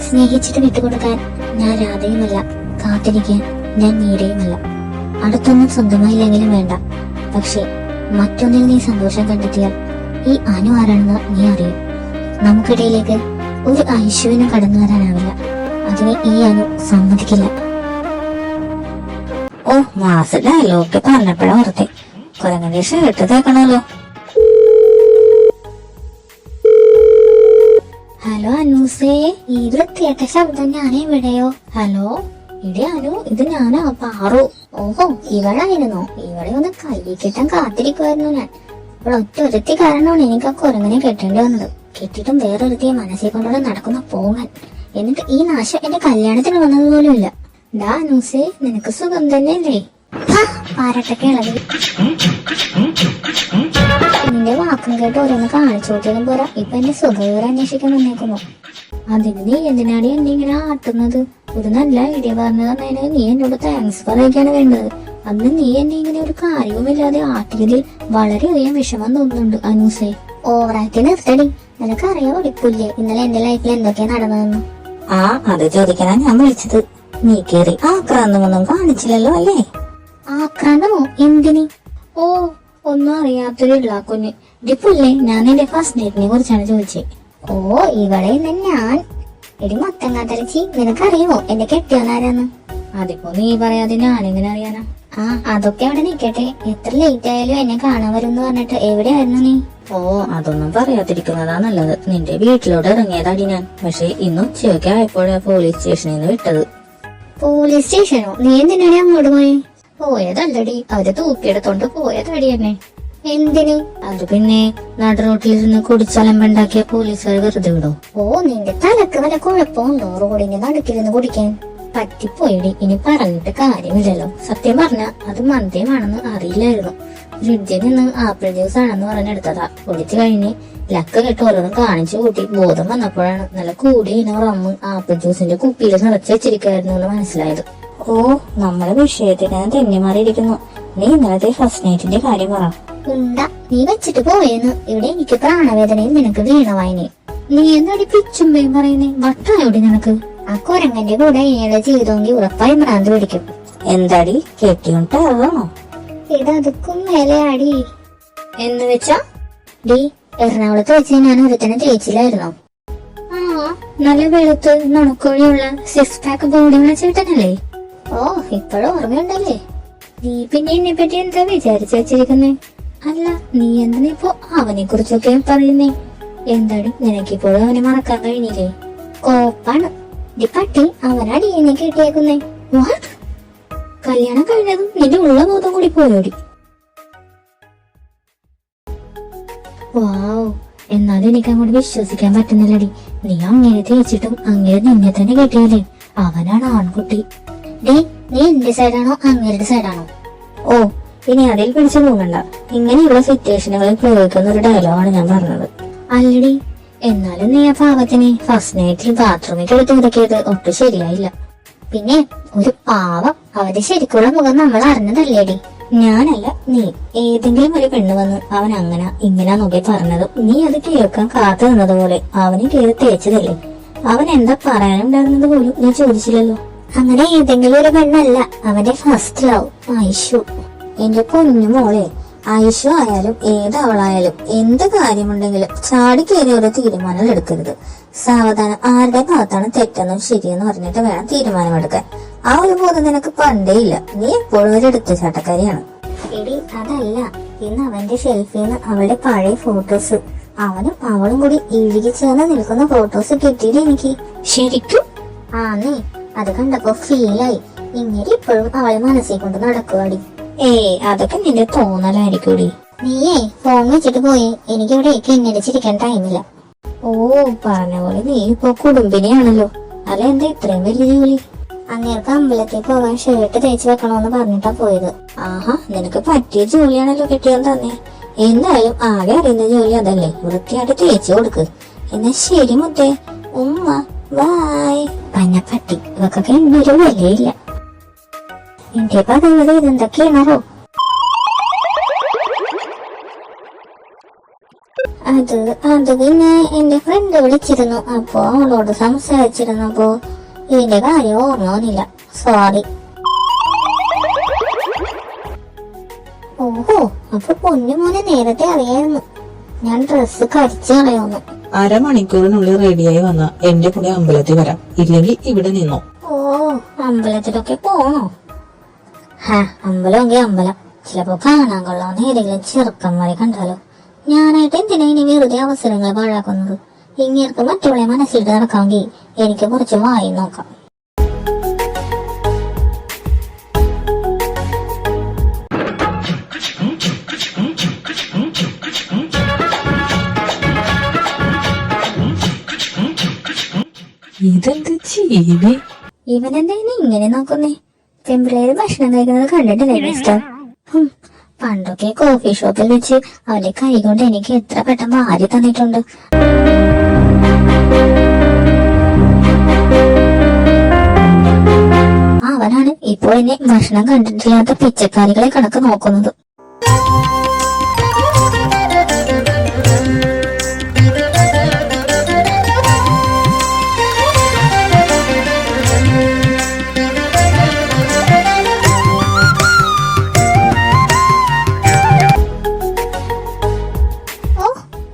സ്നേഹിച്ചിട്ട് വിട്ടുകൊടുക്കാൻ ഞാൻ രാധയുമല്ല, കാത്തിരിക്കാൻ ഞാൻ മീരയുമല്ല. അടുത്തൊന്നും സ്വന്തമായില്ലെങ്കിലും വേണ്ട, പക്ഷെ മറ്റൊന്നിൽ നീ സന്തോഷം കണ്ടെത്തിയാൽ ഈ അനു ആരാണെന്ന് നീ അറിയും. നമുക്കിടയിലേക്ക് ഒരു ഐശ്വര്യനും കടന്നു വരാനാവില്ല. അതിന് ഈ അനു സമ്മതിക്കില്ല. ഓ, മാസ ഡയലോഗ് പറഞ്ഞപ്പോഴാ ഓർത്തെ കുരങ്ങന്റെ ഷർട്ട് തേക്കണല്ലോ. ഹലോ അനൂസേ, ഈ വൃത്തിയേട്ട ശബ്ദം ഞാനെവിടെയോ? ഹലോ, ഇടി അനു, ഇത് ഞാനാ പാറു. ഓഹോ, ഇവളായിരുന്നോ? ഇവളെ ഒന്ന് കയ്യിൽ കിട്ടാൻ കാത്തിരിക്കുമായിരുന്നു ഞാൻ. ഒറ്റ ഒരുത്തി കാരണമാണ് എനിക്ക് ആ കുരങ്ങനെ കെട്ടേണ്ടി വന്നത്. കെട്ടിട്ടും വേറൊരുത്തിയെ മനസ്സിൽ കൊണ്ടുള്ള നടക്കുന്ന പോങ്ങൻ. എന്നിട്ട് ഈ നാശം എന്റെ കല്യാണത്തിന് വന്നതുപോലും ഇല്ല. ഡാ അനൂസേ, നിനക്ക് സുഖം തന്നെയല്ലേ? പാരട്ടൊക്കെ ഇളകി. നിന്റെ വാക്കും കേട്ട് ഓരോന്ന് കാണിച്ചു കൂട്ടിയതും പോരാ, ഇപ്പൊ എന്റെ സുഖവിവരം അന്വേഷിക്കാൻ വന്നേക്കുന്നു. അതിന് നീ എന്തിനാണ് എന്നെ ഇങ്ങനെ ആട്ടുന്നത്? ഒരു നല്ല ഐഡിയ പറഞ്ഞു തന്നതിന് നീ എന്നോട് താങ്ക്സ് പറയിക്കാണ് വേണ്ടത്. അന്ന് നീ എന്നെ ഇങ്ങനെ ഒരു കാര്യവുമില്ലാതെ ആട്ടിയതിൽ വളരെയധികം വിഷമം തോന്നുന്നുണ്ട് അനൂസേ. ഓവറാക്കി നിർത്തടി. നിനക്കറിയാൻ ഒളിപ്പില്ലേ ഇന്നലെ എന്റെ ലൈഫിൽ എന്തൊക്കെയാ നടന്നതെന്ന്? ആ, അത് ചോദിക്കാനാ ഞാൻ വിളിച്ചത്. നീ കേറി ആക്രാന്തമൊന്നും കാണിച്ചില്ലല്ലോ അല്ലേ? ആക്രാന്തമോ? എന്തിന്? ഓ, ഒന്നും അറിയാത്തൊരു കുഞ്ഞ്. ഡിപ്പല്ലേ, ഞാൻ എന്റെ ഫസ്റ്റ് ഡേറ്റിനെ കുറിച്ചാണ് ചോദിച്ചത്. ഓ, ഇവളെ ഞാൻ. എടി മത്തങ്ങാത്തരച്ചി, നിനക്കറിയുമോ എന്റെ കെട്ടിയോനാരാന്ന്? അതിപ്പോ നീ പറയാതെ ഞാനെങ്ങനെ അറിയാനാ? ആ, അതൊക്കെ അവിടെ നിക്കട്ടെ. എത്ര ലേറ്റ് ആയാലും എന്നെ കാണാൻ വരുമെന്ന് പറഞ്ഞിട്ട് എവിടെയായിരുന്നു നീ? ഓ, അതൊന്നും പറയാതിരിക്കുന്നതാ നല്ലത്. നിന്റെ വീട്ടിലോട്ട് ഇറങ്ങിയതാടി ഞാൻ. പക്ഷെ ഇന്ന് ഉച്ചയൊക്കെ ആയപ്പോഴാ പോലീസ് സ്റ്റേഷനിൽ നിന്ന് വിട്ടത്. പോലീസ് സ്റ്റേഷനോ? നീ എന്തിനാടി അങ്ങോട്ട് പോയി? പോയതല്ലടി, അവര് തൂക്കിയെടുത്തോണ്ട് പോയതടി എന്നെ. എന്തിന്? അത് പിന്നെ നട റോട്ടിലിരുന്ന് കുടിച്ചലമ്പുണ്ടാക്കിയ പോലീസുകാർ വെറുതെ വിടോ? ഓ, നിന്റെ തലക്ക് വല്ല കുഴപ്പമുണ്ടോ? റോഡിന്റെ നടുക്കിരുന്ന് കുടിക്കാൻ പറ്റിപ്പോയിടി. ഇനി പറഞ്ഞിട്ട് കാര്യമില്ലല്ലോ. സത്യം പറഞ്ഞ അത് മദ്യമാണെന്ന് അറിയില്ലായിരുന്നു. ഫ്രിഡ്ജിൽ നിന്ന് ആപ്പിൾ ജ്യൂസ് ആണെന്ന് പറഞ്ഞെടുത്തതാ. കുടിച്ചു കഴിഞ്ഞ് ലക്ക് കെട്ട് ഓരോന്നും കാണിച്ചു കൂട്ടി ബോധം വന്നപ്പോഴാണ് നല്ല കൂടിയ റമ്മ് ആപ്പിൾ ജ്യൂസിന്റെ കുപ്പിയിൽ നിറച്ചു വെച്ചിരിക്കായിരുന്നു എന്ന് മനസ്സിലായത്. ഓ, നമ്മളെ വിഷയത്തിന് തന്നെ മാറിയിരിക്കുന്നു. നീ ഇന്നലത്തെ ഫസ്റ്റ് നൈറ്റിന്റെ കാര്യം പറ. ഉണ്ടാ, നീ വെച്ചിട്ട് പോയെന്ന്. ഇവിടെ എനിക്ക് പ്രാണവേദനയും നിനക്ക് വീണവായിനെ. നീ എന്താടി പിച്ചുമ്പയും പറയുന്നേ? വട്ടായോടി നിനക്ക്? ആ കുരങ്ങന്റെ കൂടെ ഇയാളുടെ ജീവിതമെങ്കിൽ ഉറപ്പായി ഭ്രാന്ത് പിടിക്കും. എന്താടി, കെട്ടിയോണ്ടാണോ? ഇതതുക്കും മേലെ അടി. എന്ന് വെച്ചാ? ഡി, എറണാകുളത്ത് വെച്ച് ഞാൻ ഒരുത്തനെ തേച്ചില്ലായിരുന്നോ? ആ, നല്ല വെളുത്ത് നുണക്കൊഴിയുള്ള സിക്സ് പാക്ക് ബോഡിയുള്ള ചേട്ടനല്ലേ? ഓ, ഇപ്പോഴും ഓർമ്മയുണ്ടല്ലേ? നീ പിന്നെ എന്നെ പറ്റി എന്താ വിചാരിച്ചു വെച്ചിരിക്കുന്നേ? അല്ല, നീ എന്തിനിപ്പോ അവനെ കുറിച്ചൊക്കെ പറയുന്നേ? എന്താടി, നിനക്കിപ്പോഴും അവനെ മറക്കാൻ കഴിഞ്ഞില്ലേ? കോപ്പാണ് ഡി പട്ടി. അവനാടി എന്നെ കെട്ടിയേക്കുന്നേ. വാട്ട്? കല്യാണം കഴിഞ്ഞതും നിന്റെ ഉള്ള ബോധം കൂടി പോയോടി? വാവ്, എന്നാലും എനിക്ക് അങ്ങോട്ട് വിശ്വസിക്കാൻ പറ്റുന്നില്ലടി. നീ അങ്ങനെ തേച്ചിട്ടും അങ്ങനെ നിന്നെ തന്നെ കെട്ടിയല്ലേ? അവനാണ് ആൺകുട്ടി. ഡേ, നീ എന്റെ സൈഡാണോ അങ്ങേരുടെ സൈഡാണോ? ഓ, ഇനി അതിൽ പിടിച്ചു പോകണ്ട. ഇങ്ങനെയുള്ള സിറ്റുവേഷനുകളിൽ പ്രയോഗിക്കുന്ന ഒരു ഡയലോഗാണ് ഞാൻ പറഞ്ഞത്. അല്ലടി, എന്നാലും നീ ആ പാവത്തിനെ ഫസ്റ്റ് നൈറ്റിൽ ബാത്റൂമിൽ എടുത്ത് മുടക്കിയത് ഒട്ടും ശരിയായില്ല. പിന്നെ ഒരു പാവം, അവന്റെ ശരിക്കുള്ള മുഖം നമ്മൾ അറിഞ്ഞതല്ലേടി? ഞാനല്ല, നീ. ഏതെങ്കിലും ഒരു പെണ്ണ് വന്ന് അവൻ അങ്ങനെ ഇങ്ങനെ നോക്കി പറഞ്ഞതും നീ അത് കേൾക്കാൻ കാത്തു നിന്നതുപോലെ അവന് കയറി തേച്ചതല്ലേ? അവൻ എന്താ പറയാനുണ്ടായിരുന്നത് പോലും നീ ചോദിച്ചില്ലല്ലോ. അങ്ങനെ ഏതെങ്കിലും ഒരു പെണ്ണല്ല, അവന്റെ ഫസ്റ്റ് ലവ് ഐഷു. എന്റെ പൊന്നു മോളെ, ഐഷു ആയാലും ഏതവളായാലും എന്ത് കാര്യമുണ്ടെങ്കിലും ചാടി കയറി ഒരു തീരുമാനം എടുക്കരുത്. സാവധാനം ആരുടെ ഭാഗത്താണ് തെറ്റെന്നും ശരിയെന്ന് പറഞ്ഞിട്ട് വേണം തീരുമാനമെടുക്കാൻ. ആ ഒരു ബോധം നിനക്ക് പണ്ടേ ഇല്ല. നീ എപ്പോഴും ഒരു എടുത്തുചാട്ടക്കാരിയാണ്. എടി, അതല്ല, ഇന്ന് അവന്റെ ഷെൽഫിന്ന് അവളുടെ പഴയ ഫോട്ടോസ്, അവനും അവളും കൂടി ഇഴുകി ചേർന്ന് നിൽക്കുന്ന ഫോട്ടോസ് കിട്ടിയില്ല എനിക്ക്. ശരിക്കും? നീ അത് കണ്ടപ്പോ ഫീലായി. ഇങ്ങനെ ഇപ്പോഴും അവളെ മനസ്സിൽ കൊണ്ട് നടക്കുവാടി. അതൊക്കെ നിന്റെ തോന്നലായിരിക്കൂടി. നീയേ ഫോൺ വെച്ചിട്ട് പോയി. എനിക്കിവിടെ കിന്നടിച്ചിരിക്കാൻ ടൈമില്ല. ഓ, പറഞ്ഞ പോലെ നീ ഇപ്പൊ കുടുംബിനിയാണല്ലോ. അല്ല, എന്താ ഇത്രയും വലിയ ജോലി? അങ്ങേർക്ക് അമ്പലത്തിൽ പോകാൻ ഷർട്ട് തേച്ച് വെക്കണോന്ന് പറഞ്ഞിട്ടാ പോയത്. ആഹാ, നിനക്ക് പറ്റിയ ജോലിയാണല്ലോ കിട്ടിയെന്ന് തന്നെ. എന്തായാലും ആകെ അറിയുന്ന ജോലി അതല്ലേ, വൃത്തിയായിട്ട് തേച്ച് കൊടുക്ക്. എന്നാ ശരി മുത്തേ, ഉമ്മ ബായ്. പഞ്ഞപ്പട്ടി, ഇവക്കൊക്കെ എന്നൊരു വിലയില്ല. എന്റെ പതിവ് ഇതെന്തൊക്കെയാണോ? അത് പിന്നെ എന്റെ ഫ്രണ്ട് വിളിച്ചിരുന്നു. അപ്പോ അവളോട് സംസാരിച്ചിരുന്നപ്പോ ഇതിന്റെ കാര്യം ഓർമ്മ വന്നില്ല. സോറി. ഓഹോ, അപ്പൊ പൊന്നുമോനെ നേരത്തെ അറിയായിരുന്നു. ഞാൻ ഡ്രസ്സ് കരിച്ചു കളയുന്നു. അരമണിക്കൂറിനുള്ളിൽ റെഡിയായി വന്ന എന്റെ കൂടെ അമ്പലത്തിൽ വരാം, ഇല്ലെങ്കിൽ ഇവിടെ നിന്നോ. ഓ, അമ്പലത്തിലൊക്കെ പോണോ? അമ്പലമെങ്കിൽ അമ്പലം. ചിലപ്പോ കാണാൻ കൊള്ളാവുന്ന ഏതെങ്കിലും ചെറുക്കന്മാരെ കണ്ടാലോ. ഞാനായിട്ട് എന്തിനാ ഇനി വെറുതെ അവസരങ്ങൾ പാഴാക്കുന്നത്? ഇങ്ങേർക്ക് മറ്റുള്ള മനസ്സിൽ നടക്കാമെങ്കിൽ എനിക്ക് കുറച്ച് വായി നോക്കാം. ഇതെന്ത് ജീവി? ഇവനെന്താ ഇങ്ങനെ നോക്കുന്നേ? പെമ്പിള്ളേര് ഭക്ഷണം കഴിക്കുന്നത് കണ്ടിട്ടില്ലേ മിസ്റ്റർ? പണ്ടൊക്കെ കോഫി ഷോപ്പിൽ വെച്ച് അവന്റെ കൈ കൊണ്ട് എനിക്ക് എത്ര പെട്ടെന്ന് വാരി തന്നിട്ടുണ്ട്. അവനാണ് ഇപ്പോൾ എന്നെ ഭക്ഷണം കണ്ടിട്ടില്ലാത്ത പിച്ചക്കാരികളെ കണക്ക് നോക്കുന്നത്.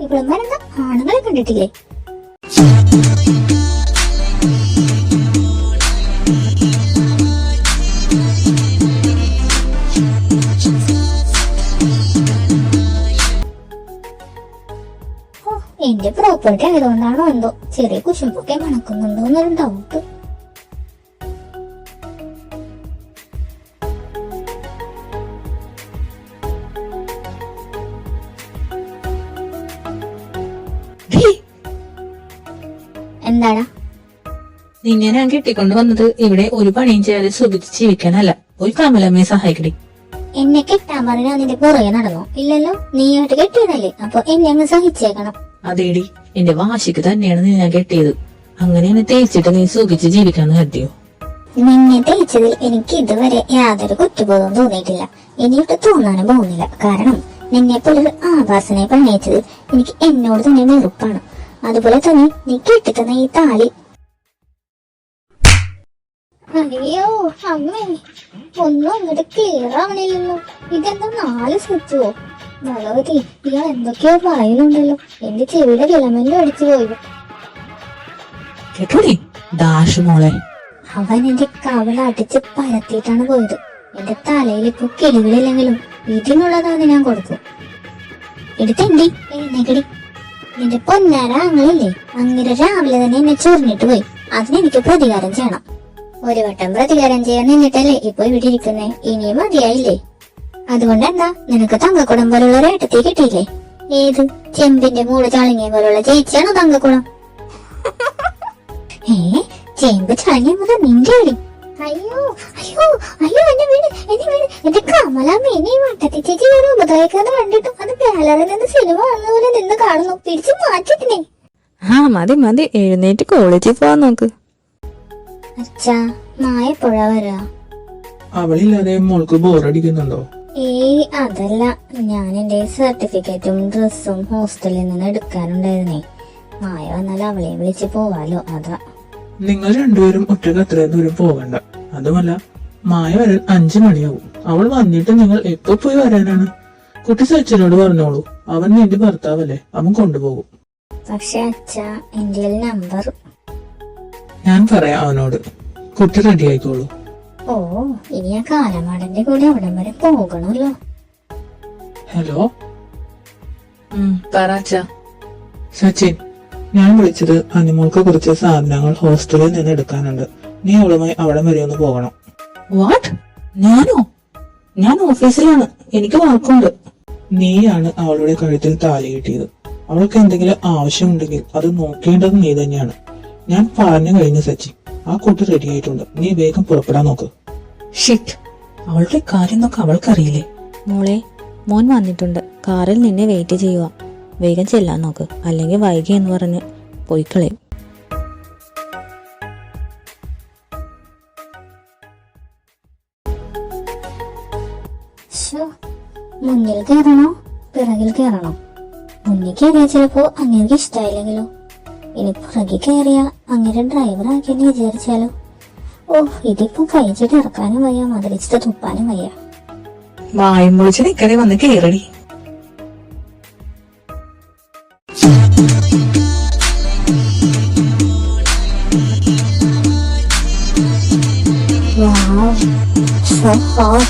ഇവളെന്താ ആണുങ്ങളെ കണ്ടിട്ടില്ലേ? എന്റെ പ്രോപ്പർട്ടി ആയതുകൊണ്ടാണോ എന്തോ ചെറിയ കുശുമ്പൊക്കെ മണക്കുന്നുണ്ടോ എന്നൊരു ഡൗട്ട്. എന്താടാ? നിന്നെ ഞാൻ കെട്ടിക്കൊണ്ട് വന്നത് ഇവിടെ ഒരു പണിയും ചെയ്യാതെ സുഖിച്ച് ജീവിക്കാനല്ല. ഒരു കമലമ്മയെ സഹായിക്കടി. എന്നെ കെട്ടാൻ പറഞ്ഞാ നിന്റെ പുറകെ നടന്നോ? ഇല്ലല്ലോ, നീയായിട്ട് കെട്ടിയതല്ലേ, അപ്പൊ എന്നെ അങ്ങ് സഹിച്ചേക്കണം. അതേടി, എന്റെ വാശിക്ക് തന്നെയാണ് നീ ഞാൻ കെട്ടിയത്. അങ്ങനെ തേച്ചിട്ട് നീ സുഖിച്ച് ജീവിക്കാന്ന് കരുതിയോ? നിന്നെ തേച്ചതിൽ എനിക്ക് ഇതുവരെ യാതൊരു കുറ്റബോധവും തോന്നിയിട്ടില്ല. ഇനിയിട്ട് തോന്നാനും പോകുന്നില്ല. കാരണം നിന്നെ പോലൊരു ആഭാസനെ പ്രണയിച്ചതിൽ എനിക്ക് എന്നോട് തന്നെ വെറുപ്പാണ്. അതുപോലെ തന്നെ നീ കെട്ടിത്തന്ന ഈ താലി. അയ്യോ അമ്മേ, ഒന്നും അങ്ങോട്ട് ക്ലിയർ ആവണില്ലല്ലോ. ഇതെന്താ 4 സ്വിച്ചോ? ഭഗവതി, ഇയാൾ എന്തൊക്കെയോ പറയുന്നുണ്ടല്ലോ. എന്റെ ചെവിയുടെ ഫിലമെന്റ് അടിച്ചു പോയി. കേട്ടോടി ദാഷ് മോളെ. അവൻ എന്റെ കവളടിച്ച് പരത്തിയിട്ടാണ് പോയത്. എന്റെ തലയിൽ ഇപ്പൊ കിളികളില്ലെങ്കിലും ഇതിനുള്ളതാണ് ഞാൻ കൊടുക്കും. എടുത്തെണ്ടി എഴുന്നേക്കടി. നിന്റെ പൊന്നാര ആങ്ങളില്ലേ, അങ്ങനെ രാവിലെ തന്നെ എന്നെ ചൊറിഞ്ഞിട്ട് പോയി. അതിനെനിക്ക് പ്രതികാരം ചെയ്യണം. ഒരു വട്ടം പ്രതികാരം ചെയ്യാൻ നിന്നിട്ടല്ലേ ഇപ്പൊ ഇവിടെ ഇരിക്കുന്നേ. ഇനിയും മതിയായില്ലേ? അതുകൊണ്ട് എന്താ, നിനക്ക് തങ്കക്കുടം പോലുള്ള ഒരു ഏട്ടത്തി കിട്ടിയില്ലേ? ഏത് ചെമ്പിന്റെ മൂട് ചളങ്ങിയ പോലുള്ള ചേച്ചിയാണോ തങ്കക്കുടം? ചെമ്പ് ചളങ്ങിയ മുതൽ നിന്റെ അടി. അയ്യോ അയ്യോ അയ്യോ, എന്റെ വീട് എന്റെ വീട്. എന്റെ കമലാമ്മ എന്നെ വട്ടത്തി ചേച്ചി ഒരു ഉപദ്രവിക്കാതെ കണ്ടിട്ടും അത് ഗാലറിയിൽ നിന്ന് സിനിമ കാണുന്ന പോലെ നിന്ന് കാണുന്നു. പിടിച്ചു മാറ്റിട്ടിനെ. മതി മതി, എഴുന്നേറ്റ് കോളേജിൽ പോവാൻ നോക്ക്. അച്ഛാ, മായ എപ്പോഴാ വരാ? അവളില്ലാതെ മോൾക്ക് ബോറടിക്കുന്നുണ്ടോ? അതല്ല, ഞാൻ എന്റെ സർട്ടിഫിക്കറ്റും ഡ്രസ്സും ഹോസ്റ്റലിൽ നിന്ന് എടുക്കാനുണ്ടായിരുന്നേ. മായ വന്നാൽ അവളെ വിളിച്ച് പോവാലോ, അതാ. നിങ്ങൾ രണ്ടുപേരും ഒറ്റക്ക് അത്രയും ദൂരം പോകണ്ട. അതുമല്ല, മായ വരാൻ 5 മണിയാവും. അവൾ വന്നിട്ട് നിങ്ങൾ എപ്പോ പോയി വരാനാണ്? കുട്ടി സച്ചിനോട് പറഞ്ഞോളൂ, അവൻ നിന്റെ ഭർത്താവല്ലേ, അവൻ കൊണ്ടുപോകും. പക്ഷെ അച്ഛാ, എന്റെ നമ്പർ ഞാൻ പറയാം അവനോട്. കുട്ടി റെഡി ആയിക്കോളൂ. ഓ, ഇനി ആ കാലമാടന്റെ കൂടെ അവിടം വരെ പോകണല്ലോ. ഹലോ പറ അച്ഛാ. സച്ചിൻ, ഞാൻ വിളിച്ചത് അനിമോൾക്ക് കുറച്ച് സാധനങ്ങൾ ഹോസ്റ്റലിൽ നിന്ന് എടുക്കാനുണ്ട്. നീ അവളുമായി അവിടെ വരെ ഒന്ന് പോകണം. വാട്ട്? ഞാനോ? ഞാൻ ഓഫീസിലാണ്, എനിക്ക് വർക്കുണ്ട്. നീയാണ് അവളുടെ കഴുത്തിൽ താലി കെട്ടിയത്. അവൾക്ക് എന്തെങ്കിലും ആവശ്യമുണ്ടെങ്കിൽ അത് നോക്കേണ്ടത് നീ തന്നെയാണ്. ഞാൻ പറഞ്ഞു കഴിഞ്ഞു സച്ചി. ആ കുട്ടി റെഡി ആയിട്ടുണ്ട്. നീ വേഗം പുറപ്പെടാൻ നോക്ക്. ഷിറ്റ്, അവളുടെ കാര്യം നോക്ക് അവൾക്കറിയില്ലേ. മോളെ, മോൻ വന്നിട്ടുണ്ട്. കാറിൽ നിന്നെ വെയിറ്റ് ചെയ്യുക. വേഗം ചെല്ലാൻ നോക്ക്, അല്ലെങ്കിൽ വൈകി എന്ന് പറഞ്ഞ് പോയി കളയും. മുന്നിൽ കയറണോ പിറകിൽ കയറണോ? മുന്നിൽ കയറിയാ ചിലപ്പോ അങ്ങേർക്ക് ഇഷ്ടായില്ലെങ്കിലോ? ഇനി പുറകിൽ കയറിയ അങ്ങനെ ഡ്രൈവർ ആക്കിയെന്ന് വിചാരിച്ചാലോ? ഓ, ഇതിപ്പോ കഴിച്ചിട്ട് ഇറക്കാനും വയ്യ, മതിരിച്ചിട്ട് തുപ്പാനും വയ്യ. വായും പൊളിച്ച് നിക്കടെ വന്ന് കേറടി. Wow, so hot.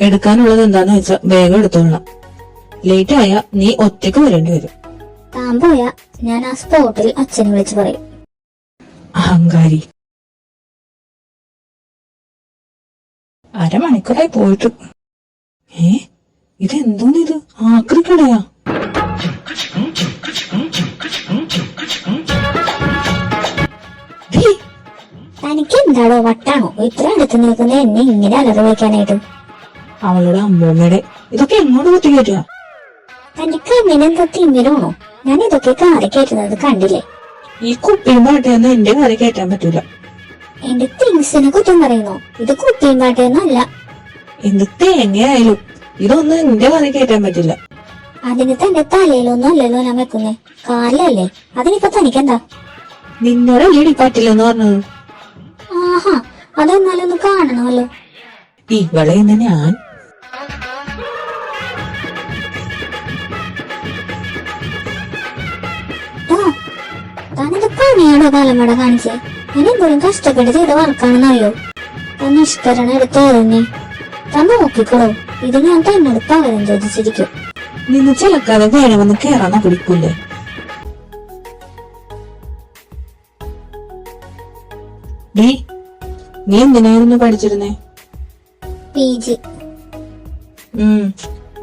എടുക്കാനുള്ളത് എന്താന്ന് വെച്ചാ വേഗം എടുത്തോളാം. ലേറ്റ് ആയ നീ ഒറ്റക്ക് വരേണ്ടി വരും. താൻ പോയാ ഞാൻ ആ സ്പോട്ടിൽ അച്ഛനെ വിളിച്ചു പറയും. അഹങ്കാരി. അരമണിക്കൂറായി പോയിട്ട്. ഇതെന്തോന്ന് ഇത്? ആക്രിക്കടയാ? തനിക്ക് എന്താണോ വട്ടാണോ ഇത്ര അടുത്ത് നിൽക്കുന്ന എന്നെ ഇങ്ങനെ അലറി വയ്ക്കാനായിട്ട്? അവളുടെ അമ്മൂമ്മയുടെ ഇതൊക്കെ എങ്ങോട്ട് കുത്തിക്കയറ്റുക? തനിക്ക് അങ്ങനെന്തോ തിമിരാണോ? ഞാൻ ഇതൊക്കെ കാറി കയറ്റുന്നത് കണ്ടില്ലേ? ഈ കുപ്പിയും പാട്ടയൊന്നും എന്റെ കാറി കയറ്റാൻ പറ്റൂല. എന്റെ തിങ്സിനെ കുറ്റം പറയുന്നോ? ഇത് കുപ്പിയും പാട്ടയൊന്നല്ല. എന്ത് തേങ്ങയായാലും ഇതൊന്നും എന്റെ കാറി കയറ്റാൻ പറ്റില്ല. അതിന് തന്റെ തലയിലൊന്നും അല്ലല്ലോ ഞാൻ വെക്കുന്നേ, കാറിലല്ലേ. അതിനിപ്പോ തനിക്കെന്താ? നിന്നോടല്ലേ പറ്റില്ലെന്ന് പറഞ്ഞത്? ആഹാ, അതെന്നാലൊന്ന് കാണണമല്ലോ. ഇവളെ ഇന്ന് ഞാൻ താനെന്ത് പണിയാണോ കാലമട കാണിച്ചേ? ഞാൻ എന്തോരം കഷ്ടപ്പെട്ട് ചെയ്ത വർക്കാണെന്നറിയോ? താൻ നിഷ്കരണം എടുത്ത് എറിഞ്ഞേ. താൻ നോക്കിക്കോളൂ, ഇത് ഞാൻ തന്നോട് പകരം ചോദിച്ചിരിക്കും. നിന്ന് ചിലക്കാതെ വേണമെന്ന് കേറാൻ പിടിക്കൂലേ? നീ എന്തിനായിരുന്നു പഠിച്ചിരുന്നേ? PG.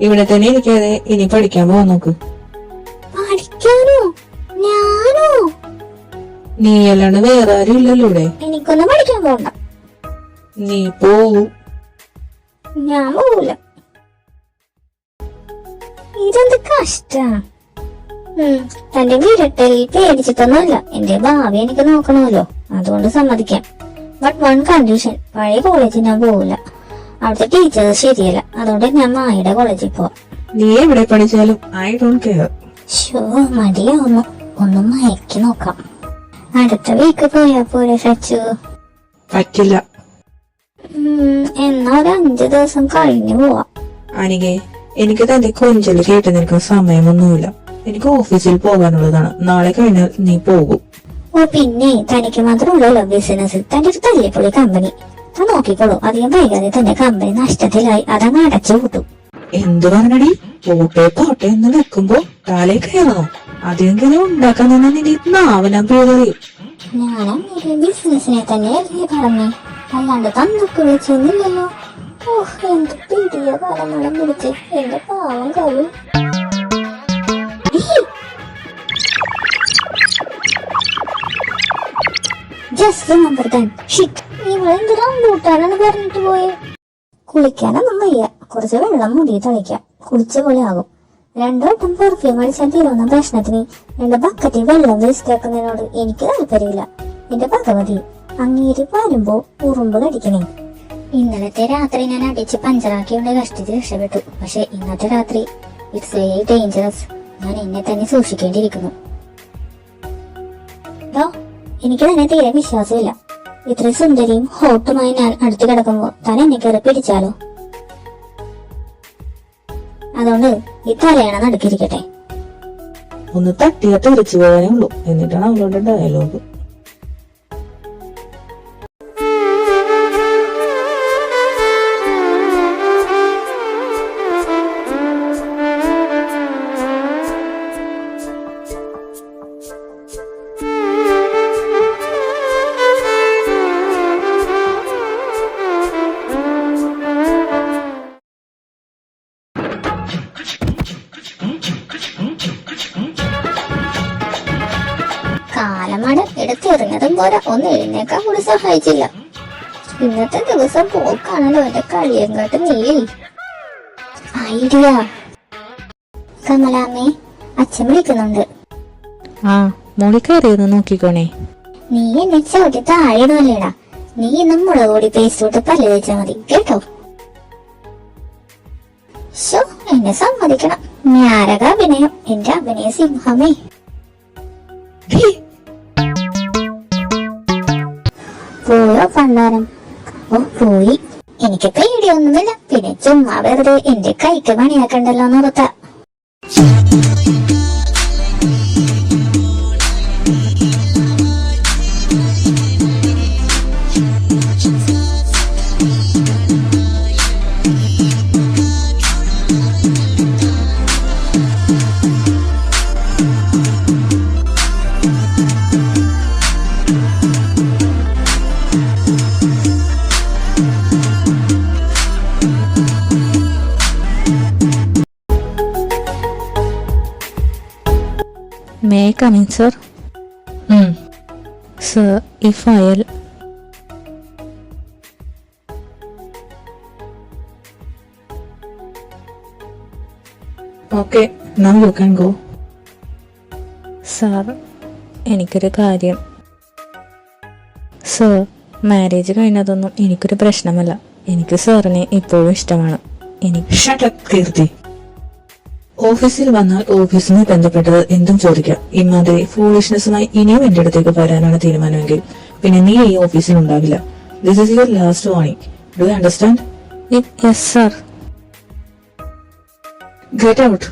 ഇവിടെ തന്നെ ഇരിക്കാതെ ഇനി പഠിക്കാൻ പോവാൻ നോക്ക്. പഠിക്കാനോ? ഞാനോ? നീ അല്ലാണ്ട് വേറെ ആരും ഇല്ലല്ലോ ഇവിടെ. എനിക്കൊന്നും പഠിക്കാൻ പോകണ്ട. നീ പോവും. ഞാൻ പോവൂല. ഇതെന്ത് കഷ്ടാ. തന്റെ വീരട്ടിൽ പേടിച്ചിട്ടൊന്നുമല്ല, എന്റെ ഭാവി എനിക്ക് നോക്കണമല്ലോ, അതുകൊണ്ട് സമ്മതിക്കാം. ബട്ട് വൺ കണ്ടീഷൻ, പഴയ കോളേജിൽ ഞാൻ പോവില്ല. അവിടുത്തെ ടീച്ചേഴ്സ് ശരിയല്ല, അതുകൊണ്ട് ഞാൻ മായയുടെ കോളേജിൽ പോവാം. നീ എവിടെ പഠിച്ചാലും ഐ ഡോണ്ട് കെയർ. ഷോ, മടിയാവുന്നു. ഒന്ന് മയക്കി നോക്കാം. അടുത്ത വീക്ക് പോയാ പോരെ സച്ചു? പറ്റില്ല. എന്നാ ഒരു 5 ദിവസം കഴിഞ്ഞു പോവാം. അനികെ, എനിക്ക് തന്റെ കൊഞ്ചല് കേട്ട് നിൽക്കുന്ന സമയമൊന്നുമില്ല. എനിക്ക് ഓഫീസിൽ പോകാനുള്ളതാണ്. നാളെ കഴിഞ്ഞാൽ നീ പോകും. ഓ പിന്നെ, തനിക്ക് മാത്രമുള്ളല്ലോ ബിസിനസ്. തന്റെ ഒരു തല്ലിപ്പൊളി കമ്പനി. താൻ നോക്കിക്കോളൂ, അധികം വൈകാതെ തന്റെ കമ്പനി നഷ്ടത്തിലായി അതങ്ങ് അടച്ചു കൂട്ടും. എന്തു പറഞ്ഞടി? പോട്ടെ എന്ന് വെക്കുമ്പോ താലേ കയറണോ? അധികം കയറി ഉണ്ടാക്കാൻ തന്നെ നിന്റെ നാവനാൻ പേരറിയും. ഞാൻ അങ്ങനെ ബിസിനസിനെ തന്നെയല്ലേ പറഞ്ഞേ, അല്ലാണ്ട് തന്നൊക്കെ വിളിച്ചൊന്നുമില്ലല്ലോ. ഓഹ്, എന്ത് പിടിയ കാലമളം പിടിച്ച് എന്റെ പാവം കഴിയും. Just remember that shit. ഇവളെന്തൊരു അമ്പൂട്ടാനാണ് പറഞ്ഞിട്ട് പോയെ. കുളിക്കാനൊന്നും വയ്യ, കുറച്ച് വെള്ളം മുടി തളിക്കാം, കുളിച്ച പോലെ ആകും. 2 വട്ടം പെർഫ്യൂം അടിച്ചാൽ തീരുന്ന പ്രശ്നത്തിന് 2 ബക്കറ്റിൽ വെള്ളം വേസ്റ്റ് ആക്കുന്നതിനോട് എനിക്ക് താല്പര്യമില്ല. എന്റെ ഭഗവതി, അങ്ങേര് വരുമ്പോ ഉറുമ്പ് കടിക്കണേ. ഇന്നലത്തെ രാത്രി ഞാൻ അടിച്ച് പഞ്ചറാക്കിയോണ്ട് കഷ്ടിച്ച് രക്ഷപ്പെട്ടു. പക്ഷെ ഇന്നത്തെ രാത്രി ഇറ്റ്സ് വെരി ഡേഞ്ചറസ്. ഞാൻ എന്നെ തന്നെ സൂക്ഷിക്കേണ്ടിയിരിക്കുന്നു. എനിക്ക് തന്നെ തീരെ വിശ്വാസമില്ല. ഇത്ര സുന്ദരിയും ഹോട്ടുമായി ഞാൻ അടുത്ത് കിടക്കുമ്പോ താൻ എന്നെ കയറി പിടിച്ചാലോ? അതുകൊണ്ട് ഈ തലയണ നടുക്കിരിക്കട്ടെ. ഒന്ന് തട്ടിയ തെറിച്ചു പോകാനേ ഉള്ളൂ. എന്നിട്ടാണ് അവളുടെ ഡയലോഗ്. കാലമട എടുത്തെറിഞ്ഞതും പോലെ ഒന്ന് എഴുന്നേക്കാൻ കൂടി സഹായിച്ചില്ല. ഇന്നത്തെ ദിവസം പോക്കാണല്ലോ എന്റെ കളിയങ്ങോട്ട് നീലി. ഐഡിയ. കമലാമ്മേ, അച്ഛൻ വിളിക്കുന്നുണ്ട്. ആ മോളി കയറിയൊന്ന് നോക്കിക്കോണേ. നീ എന്നെ ചവിട്ടി താഴെയിടുമല്ലേടാ. നീ ഇന്നും മുളക് പൊടി പേസ്റ്റ് തൊട്ട് പല്ല് തേച്ചാ മതി കേട്ടോ. ശോ, എന്നെ സമ്മതിക്കണം. ഞാരക അഭിനയം, എന്റെ അഭിനയ സിംഹമേ. പോയോ പണ്ടാരം? ഓ പോയി. എനിക്ക് പേടിയൊന്നുമില്ല. പിന്നെ ചുമ്മാ വെറുതെ എന്റെ കൈക്ക് പണിയാക്കണ്ടല്ലോ എന്നോർത്ത. May I come in, sir? Sir, ഈ file. Okay, now you can go. Sir, എനിക്കൊരു കാര്യം. സർ, മാരേജ് കഴിഞ്ഞതൊന്നും എനിക്കൊരു പ്രശ്നമല്ല. എനിക്ക് സാറിനെ ഇപ്പോഴും ഇഷ്ടമാണ്. എനിക്ക് Shut up, കീർത്തി. ഓഫീസിൽ വന്നാൽ ഓഫീസുമായി ബന്ധപ്പെട്ടത് എന്തും ചോദിക്കാം. ഇമാതിരി ഫൂളിഷ്നെസ്സുമായി ഇനിയും എന്റെ അടുത്തേക്ക് വരാനാണ് തീരുമാനമെങ്കിൽ പിന്നെ നീ ഈ ഓഫീസിൽ ഉണ്ടാവില്ല. This is your last warning. Do you understand? Yes sir. Get out.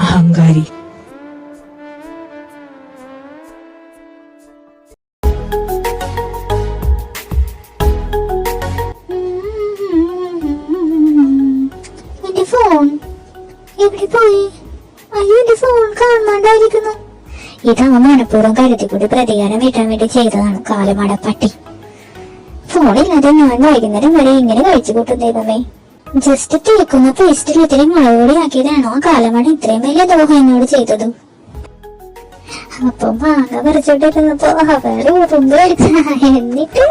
അഹങ്കാരി. എന്റെ ഫോൺ എവിടെ പോയി? അയ്യോ, എന്റെ ഫോൺ കാണാണ്ടായിരിക്കുന്നു. ഇതവ മനഃപൂർവ്വം കരുതിക്കൂടി പ്രതികാരം വീട്ടാൻ വേണ്ടി ചെയ്തതാണ് കാലമട പട്ടി. ഫോണില്ലാതെ ഞാൻ വൈകുന്നേരം വരെ ഇങ്ങനെ കഴിച്ചു കൂട്ടും ദൈവമേ. ജസ്റ്റ് തേക്കുന്ന പേസ്റ്റിൽ ഇത്തിരി മുളക് പൊടി ആക്കിയതാണോ ആ കാലമട ഇത്രയും വലിയ ദ്രോഹം എന്നോട് ചെയ്തത്? അപ്പൊ മാങ്ങ പറിച്ചോണ്ടിരുന്നപ്പോ അവര് ഉറുമ്പ് എടുത്ത എന്നിട്ട്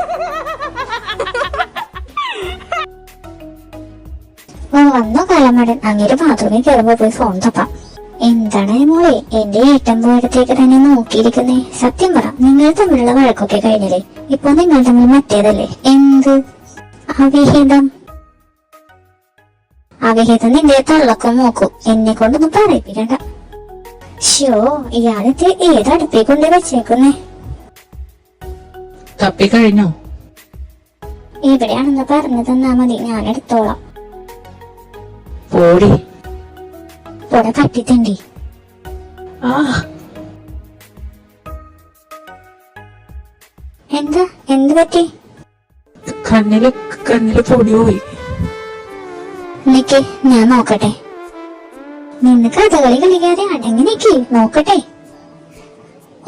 വന്നോ കാലമടൻ. അങ്ങനെ ബാത്റൂമിൽ കയറുമ്പോ പോയി ഫോൺ തപ്പാം. എന്താണ് മോളെ എന്റെ ഏട്ടൻ പോയടത്തേക്ക് തന്നെ നോക്കിയിരിക്കുന്നേ? സത്യം പറ, നിങ്ങൾ തമ്മിലുള്ള വഴക്കൊക്കെ കഴിഞ്ഞില്ലേ? ഇപ്പൊ നിങ്ങൾ തമ്മിൽ മറ്റേതല്ലേ? എന്ത് അവിഹിതം? അവിഹിതം നിന്റെ തള്ളക്കും നോക്കും. എന്നെ കൊണ്ടൊന്നും പറയിപ്പിക്കണ്ട. ഷോ, ഇയാളത്തെ ഏതടുപ്പേ കൊണ്ട് വെച്ചേക്കുന്നേ? തപ്പിക്കഴിഞ്ഞോ? എവിടെയാണെന്ന് പറഞ്ഞു തന്നാ മതി, ഞാൻ എടുത്തോളാം. പോടി. ഇവിടെ പറ്റിത്തണ്ടി. ആ എന്താ? എന്ത് പറ്റി? കണ്ണില് പൊടി പോയി. നിക്ക്, ഞാൻ നോക്കട്ടെ. നിന്ന് കഥകളി കളിക്കാതെ അടങ്ങി നിക്ക്, നോക്കട്ടെ.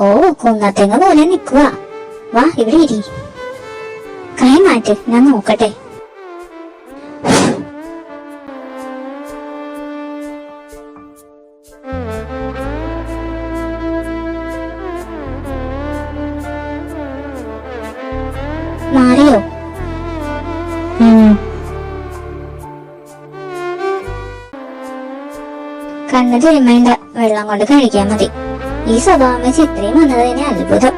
ഓ, കുന്നത്തെങ്ങ പോലെ നിക്കുക. വാ ഇവിടെ ഇരി. കൈ മാറ്റ്, ഞാൻ നോക്കട്ടെ. മാറിയോ? കണ്ണ് തിരുമേണ്ട, വെള്ളം കൊണ്ട് കഴിക്കാൻ മതി. ഈ സ്വഭാവം വെച്ച് ഇത്രയും വന്നത് തന്നെ അത്ഭുതം.